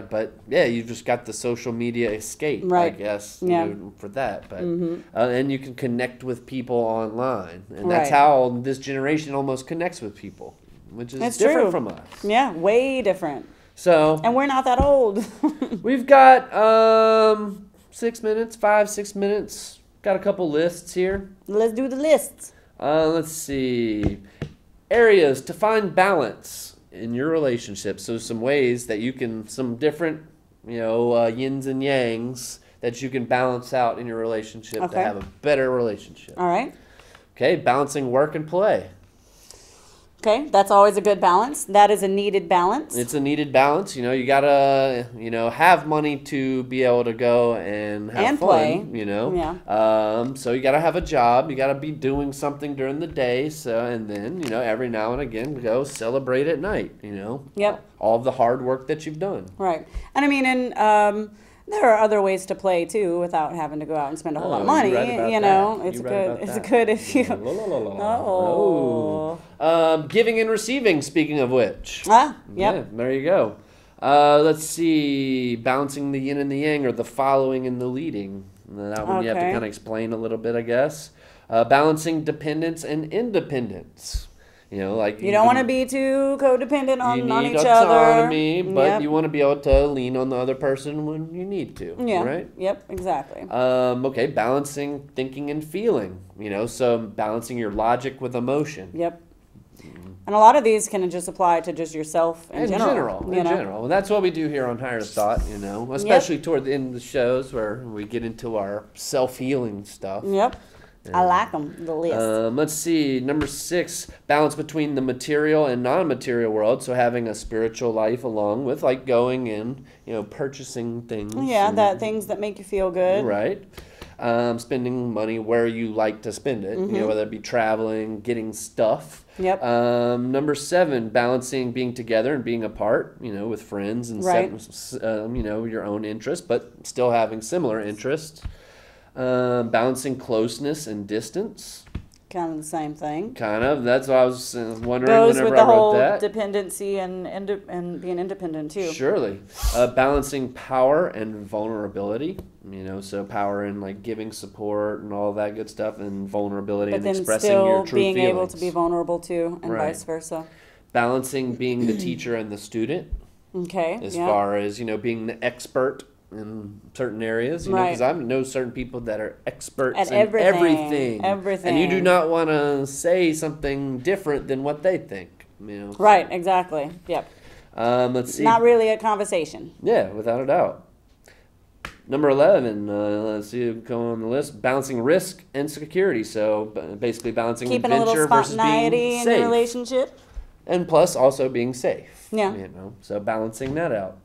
but you've just got the social media escape, right. I guess, for that. But and you can connect with people online, and that's how this generation almost connects with people, which is different from us. Yeah, way different. So, and we're not that old. We've got 6 minutes, 5-6 minutes. Got a couple lists here. Let's do the lists. Let's see. Areas to find balance in your relationship. So some ways that you can, some different, yins and yangs that you can balance out in your relationship to have a better relationship. All right. Okay, balancing work and play. Okay, that's always a good balance. That is a needed balance. It's a needed balance. You gotta, have money to be able to go and have fun. Play. Yeah. So you gotta have a job. You gotta be doing something during the day. So and then, every now and again, go celebrate at night. Yep. All of the hard work that you've done. Right. And I mean, there are other ways to play too without having to go out and spend a whole lot of money. It's good if you. Giving and receiving. Speaking of which. Yep. Yeah, there you go. Let's see. Balancing the yin and the yang, or the following and the leading. That one you have to kind of explain a little bit, I guess. Balancing dependence and independence. You don't want to be too codependent on each other. You need autonomy, but you want to be able to lean on the other person when you need to. Yeah. Right? Yep, exactly. Okay, balancing thinking and feeling. So balancing your logic with emotion. Yep. And a lot of these can just apply to just yourself in general. In general. Well, that's what we do here on Higher Thought, especially toward the end of the shows where we get into our self-healing stuff. Yep. Yeah. I like them, the list. Let's see. Number 6, balance between the material and non-material world. So having a spiritual life along with going and, purchasing things. Yeah, things that make you feel good. Right. Spending money where you like to spend it, whether it be traveling, getting stuff. Yep. Number 7, balancing being together and being apart, with friends and your own interests, but still having similar interests. Balancing closeness and distance. Kind of the same thing. Kind of. That's what I was wondering Goes whenever with the I wrote whole that. Dependency and being independent too. Surely. Balancing power and vulnerability. So power in giving support and all that good stuff, and vulnerability and expressing your true feelings. But then still being able to be vulnerable too, and vice versa. Balancing being the teacher and the student. Okay. As far as, being the expert in certain areas, because I know certain people that are experts at in everything. And you do not want to say something different than what they think. Right, exactly. Yep. Let's see. Not really a conversation. Yeah, without a doubt. Number 11, let's see, go on the list. Balancing risk and security. So basically balancing keeping adventure a little versus spontaneity being in safe. the relationship. And plus also being safe. Yeah. So balancing that out.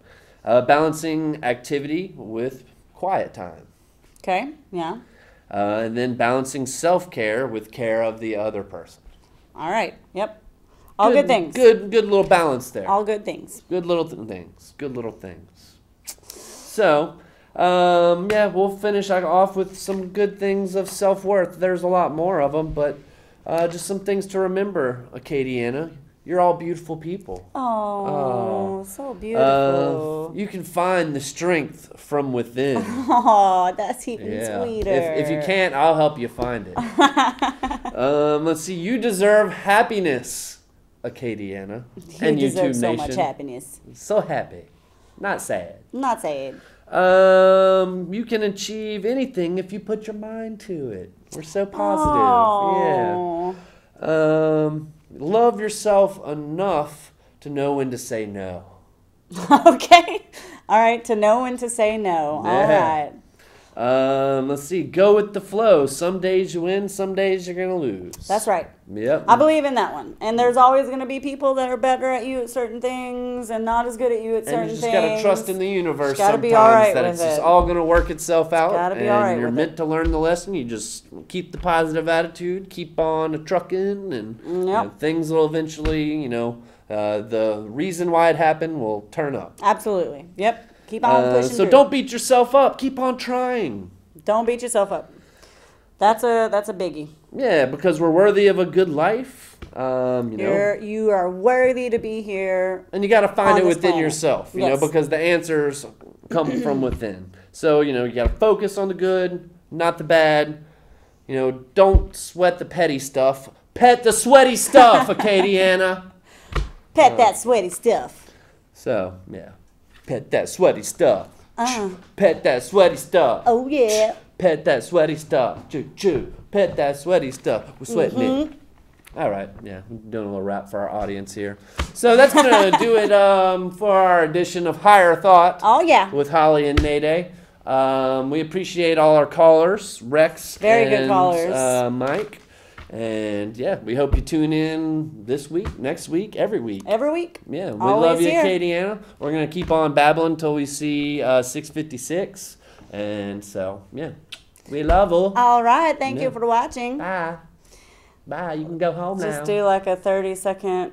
Balancing activity with quiet time. Okay, yeah. And then balancing self-care with care of the other person. All right, yep. All good things. Good little balance there. All good things. Good little things. Good little things. So, we'll finish off with some good things of self-worth. There's a lot more of them, but just some things to remember, Acadiana. You're all beautiful people. Oh, so beautiful. You can find the strength from within. Oh, that's even sweeter. If you can't, I'll help you find it. Let's see. You deserve happiness, Acadiana. You deserve so much happiness. So happy. Not sad. Not sad. You can achieve anything if you put your mind to it. We're so positive. Oh. Yeah. Love yourself enough to know when to say no. Okay. All right. To know when to say no. Yeah. All right. Let's see. Go with the flow. Some days you win, some days you're going to lose. That's right. Yep. I believe in that one. And there's always going to be people that are better at you at certain things and not as good at you at certain things. And you just got to trust in the universe gotta sometimes be all right that with it's just it. all going to work itself out. Gotta be all right and you're with meant it. to learn the lesson. You just keep the positive attitude, keep on trucking, and you know, things will eventually, the reason why it happened will turn up. Absolutely. Yep. Keep on pushing So through. don't beat yourself up. Keep on trying. Don't beat yourself up. That's a biggie. Yeah, because we're worthy of a good life. You are worthy to be here. And you got to find it this within planet. yourself, you Yes. know, because the answers come from within. So, you got to focus on the good, not the bad. Don't sweat the petty stuff. Pet the sweaty stuff, Acadiana. Pet that sweaty stuff. So, yeah. Pet that sweaty stuff. Pet that sweaty stuff. Oh, yeah. Pet that sweaty stuff. Choo, choo. Pet that sweaty stuff. We're sweating it. All right. Yeah, I'm doing a little rap for our audience here. So that's going to do it for our edition of Higher Thought. Oh, yeah. With Holly and Mayday. We appreciate all our callers, Rex Very and good callers. Mike. And, yeah, we hope you tune in this week, next week, every week. Every week. Yeah, we Always love you, here. Acadiana. We're going to keep on babbling until we see 656. And so, yeah, we love you. All right. Thank you for watching. Bye. Bye. You can go home now. Just do like a 30-second